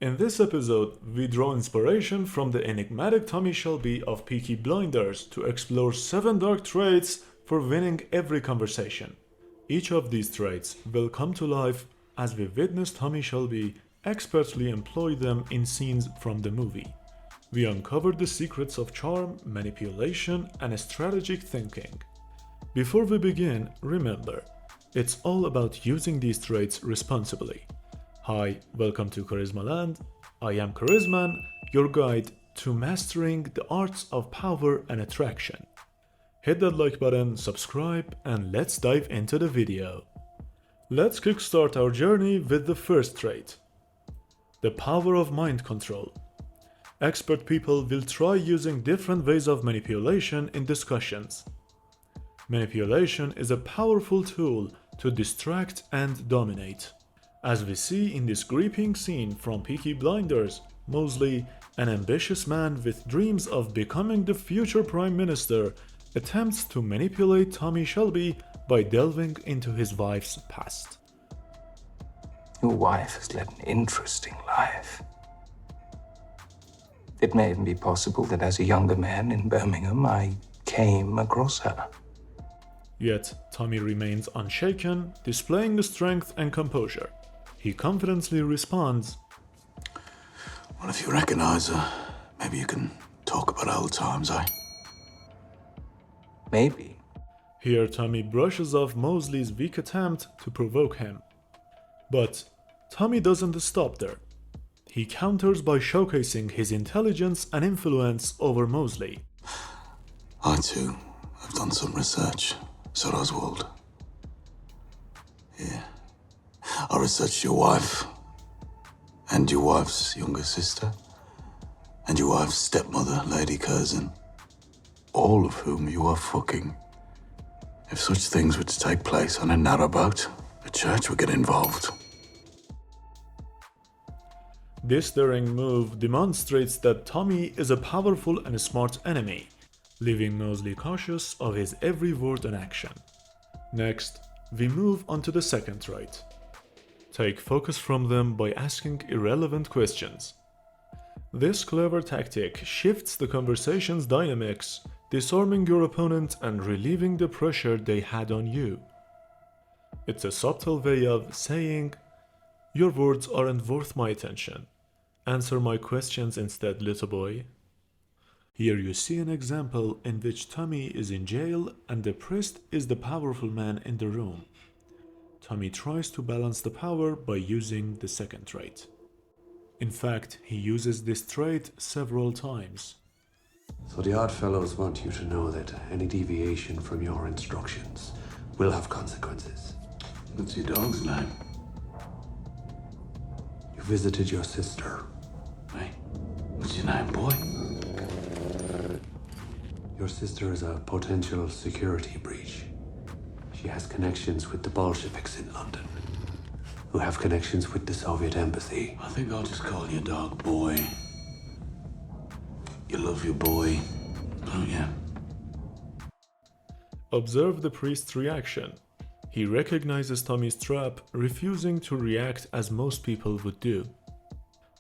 In this episode, we draw inspiration from the enigmatic Tommy Shelby of Peaky Blinders to explore 7 dark traits for winning every conversation. Each of these traits will come to life as we witness Tommy Shelby expertly employ them in scenes from the movie. We uncover the secrets of charm, manipulation, and strategic thinking. Before we begin, remember, it's all about using these traits responsibly. Hi, welcome to Charisma Land. I am Charisman, your guide to mastering the arts of power and attraction. Hit that like button, subscribe, and let's dive into the video. Let's kickstart our journey with the first trait. The power of mind control. Expert people will try using different ways of manipulation in discussions. Manipulation is a powerful tool to distract and dominate. As we see in this gripping scene from Peaky Blinders, Mosley, an ambitious man with dreams of becoming the future Prime Minister, attempts to manipulate Tommy Shelby by delving into his wife's past. Your wife has led an interesting life. It may even be possible that as a younger man in Birmingham, I came across her. Yet, Tommy remains unshaken, displaying the strength and composure. He confidently responds, Well, if you recognize her, maybe you can talk about old times, eh? Maybe. Here Tommy brushes off Mosley's weak attempt to provoke him. But Tommy doesn't stop there. He counters by showcasing his intelligence and influence over Mosley. I too have done some research, Sir Oswald. Yeah. I researched your wife, and your wife's younger sister, and your wife's stepmother, Lady Curzon, all of whom you are fucking. If such things were to take place on a narrowboat, the church would get involved. This daring move demonstrates that Tommy is a powerful and smart enemy, leaving Mosley cautious of his every word and action. Next, we move on to the second trait. Take focus from them by asking irrelevant questions. This clever tactic shifts the conversation's dynamics, disarming your opponent and relieving the pressure they had on you. It's a subtle way of saying, "Your words aren't worth my attention. Answer my questions instead, little boy." Here you see an example in which Tommy is in jail and the priest is the powerful man in the room. Tommy tries to balance the power by using the second trait. In fact, he uses this trait several times. So the Oddfellows want you to know that any deviation from your instructions will have consequences. What's your dog's name? You visited your sister. Hey, what's your name, boy? Your sister is a potential security breach. She has connections with the Bolsheviks in London, who have connections with the Soviet embassy. I think I'll just call your dog Boy. You love your boy, don't you? Observe the priest's reaction. He recognizes Tommy's trap, refusing to react as most people would do.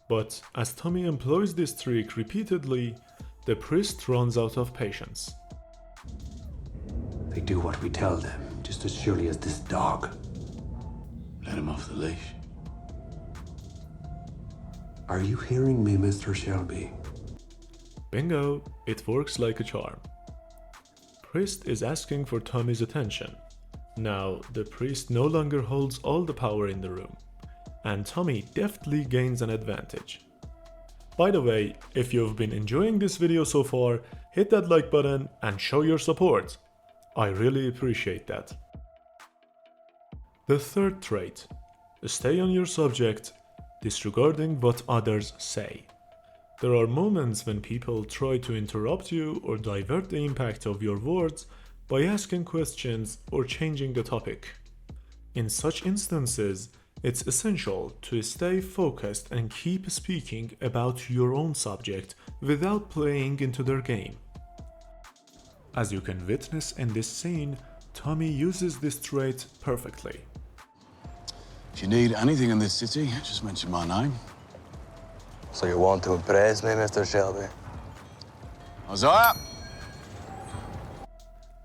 But as Tommy employs this trick repeatedly, the priest runs out of patience. They do what we tell them, just as surely as this dog. Let him off the leash. Are you hearing me, Mr. Shelby? Bingo, it works like a charm. Priest is asking for Tommy's attention. Now, the priest no longer holds all the power in the room, and Tommy deftly gains an advantage. By the way, if you've been enjoying this video so far, hit that like button and show your support. I really appreciate that. The third trait. Stay on your subject, disregarding what others say. There are moments when people try to interrupt you or divert the impact of your words by asking questions or changing the topic. In such instances, it's essential to stay focused and keep speaking about your own subject without playing into their game. As you can witness in this scene, Tommy uses this trait perfectly. If you need anything in this city, just mention my name. So you want to impress me, Mr. Shelby? Isaiah!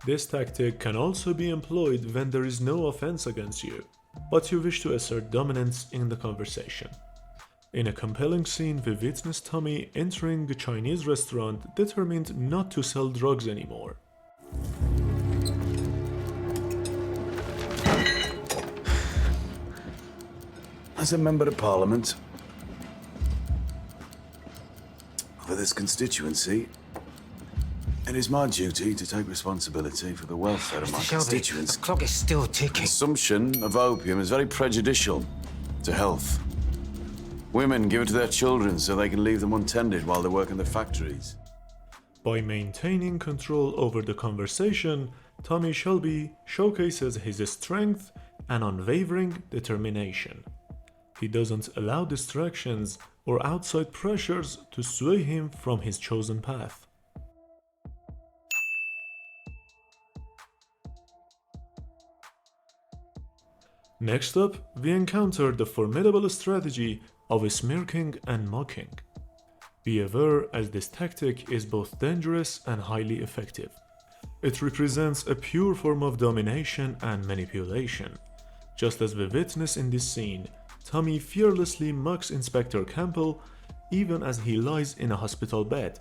This tactic can also be employed when there is no offense against you, but you wish to assert dominance in the conversation. In a compelling scene, we witness Tommy entering a Chinese restaurant determined not to sell drugs anymore. As a member of Parliament for this constituency, it is my duty to take responsibility for the welfare of my constituents. The clock is still ticking. Consumption of opium is very prejudicial to health. Women give it to their children so they can leave them untended while they work in the factories. By maintaining control over the conversation, Tommy Shelby showcases his strength and unwavering determination. He doesn't allow distractions or outside pressures to sway him from his chosen path. Next up, we encounter the formidable strategy of smirking and mocking. Be aware, as this tactic is both dangerous and highly effective. It represents a pure form of domination and manipulation. Just as we witness in this scene, Tommy fearlessly mocks Inspector Campbell even as he lies in a hospital bed.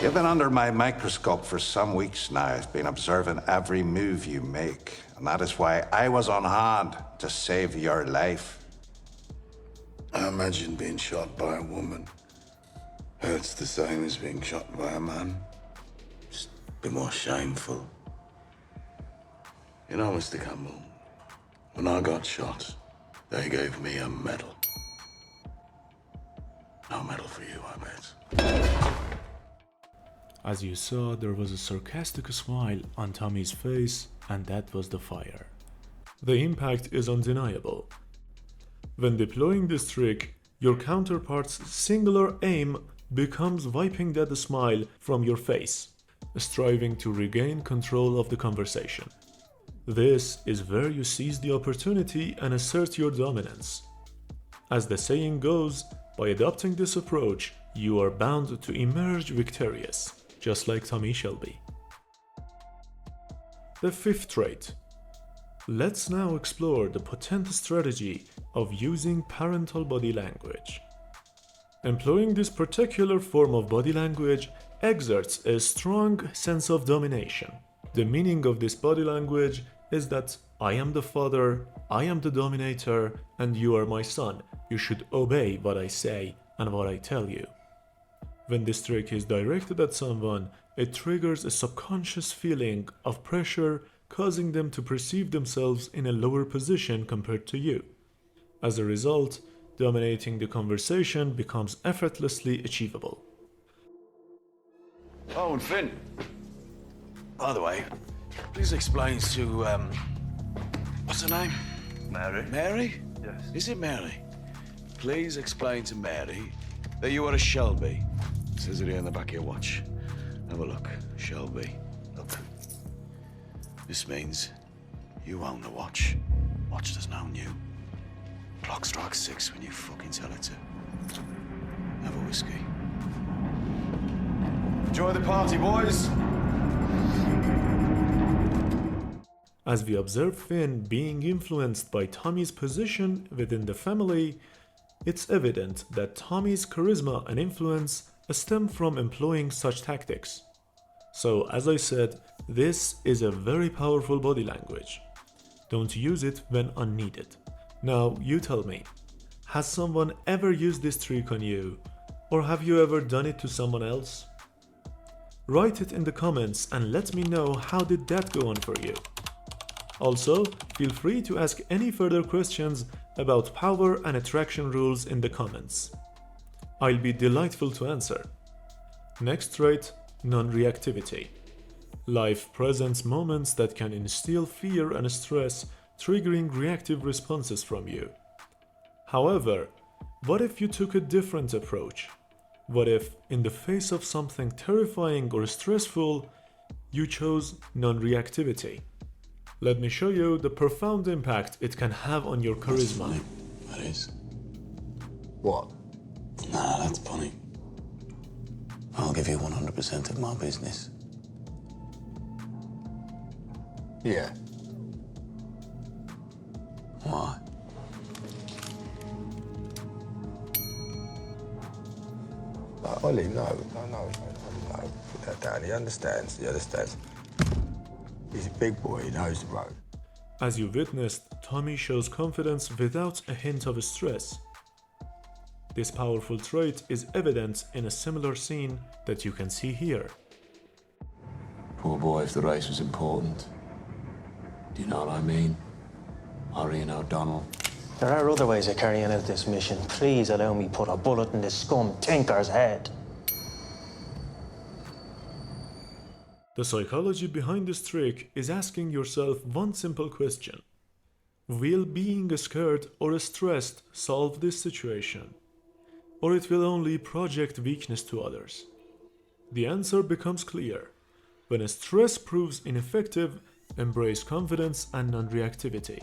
You've been under my microscope for some weeks now. I've been observing every move you make, and that is why I was on hand to save your life. I imagine being shot by a woman hurts the same as being shot by a man. Just a bit more shameful. You know, Mr. Campbell, when I got shot, they gave me a medal. No medal for you, I bet. As you saw, there was a sarcastic smile on Tommy's face, and that was the fire. The impact is undeniable. When deploying this trick, your counterpart's singular aim becomes wiping that smile from your face, striving to regain control of the conversation. This is where you seize the opportunity and assert your dominance. As the saying goes, by adopting this approach, you are bound to emerge victorious, just like Tommy Shelby. The fifth trait. Let's now explore the potent strategy of using parental body language. Employing this particular form of body language exerts a strong sense of domination. The meaning of this body language is that I am the father, I am the dominator, and you are my son. You should obey what I say and what I tell you. When this trick is directed at someone, it triggers a subconscious feeling of pressure, causing them to perceive themselves in a lower position compared to you. As a result, dominating the conversation becomes effortlessly achievable. Oh, and Finn. By the way, please explain to, what's her name? Mary? Mary? Yes. Is it Mary? Please explain to Mary that you are a Shelby. It says it here in the back of your watch. Have a look. Shelby. Look. This means you own the watch. Watch doesn't own you. Clock strikes 6 when you fucking tell it to. Have a whiskey. Enjoy the party, boys. As we observe Finn being influenced by Tommy's position within the family, it's evident that Tommy's charisma and influence stem from employing such tactics. So, as I said, this is a very powerful body language. Don't use it when unneeded. Now, you tell me, has someone ever used this trick on you? Or have you ever done it to someone else? Write it in the comments and let me know how did that go on for you. Also, feel free to ask any further questions about power and attraction rules in the comments. I'll be delightful to answer. Next trait, non-reactivity. Life presents moments that can instill fear and stress, triggering reactive responses from you. However, what if you took a different approach? What if, in the face of something terrifying or stressful, you chose non-reactivity? Let me show you the profound impact it can have on your charisma. That is. What? Nah, That's funny. I'll give you 100% of my business. Yeah. Why? Like, Ollie, no. Put that down. He understands. He's a big boy. He knows the road. As you witnessed, Tommy shows confidence without a hint of stress. This powerful trait is evident in a similar scene that you can see here. Poor boy, if the race was important. Do you know what I mean? Irene O'Donnell. There are other ways of carrying out this mission. Please allow me put a bullet in this scum tinker's head. The psychology behind this trick is asking yourself one simple question. Will being scared or stressed solve this situation? Or it will only project weakness to others? The answer becomes clear. When stress proves ineffective, embrace confidence and non-reactivity.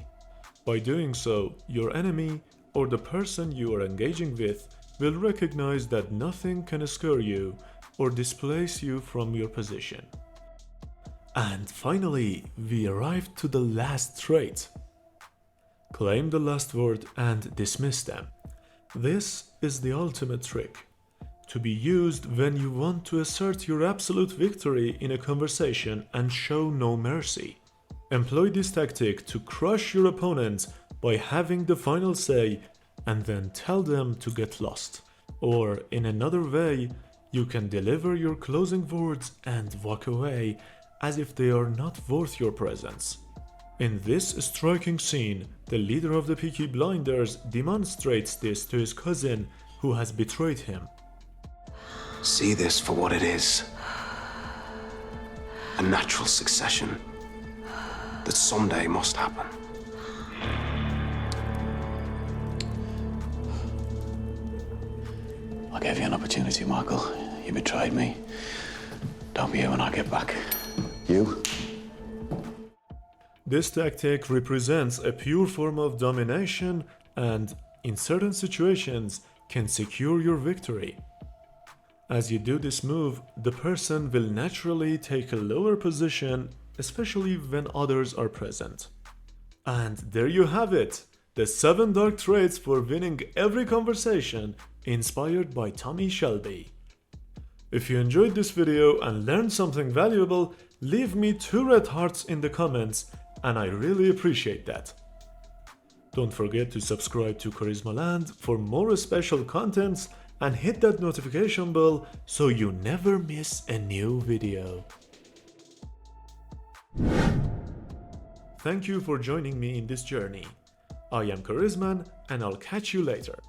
By doing so, your enemy or the person you are engaging with will recognize that nothing can scare you or displace you from your position. And finally, we arrived to the last trait. Claim the last word and dismiss them. This is the ultimate trick, to be used when you want to assert your absolute victory in a conversation and show no mercy. Employ this tactic to crush your opponent by having the final say and then tell them to get lost. Or in another way, you can deliver your closing words and walk away as if they are not worth your presence. In this striking scene, the leader of the Peaky Blinders demonstrates this to his cousin who has betrayed him. See this for what it is. A natural succession that someday must happen. I gave you an opportunity, Michael. You betrayed me. Don't be here when I get back. You? This tactic represents a pure form of domination and, in certain situations, can secure your victory. As you do this move, the person will naturally take a lower position, especially when others are present. And there you have it, the 7 dark traits for winning every conversation, inspired by Tommy Shelby. If you enjoyed this video and learned something valuable, leave me 2 red hearts in the comments, and I really appreciate that. Don't forget to subscribe to Charisma Land for more special contents and hit that notification bell so you never miss a new video. Thank you for joining me in this journey. I am Charisman, and I'll catch you later.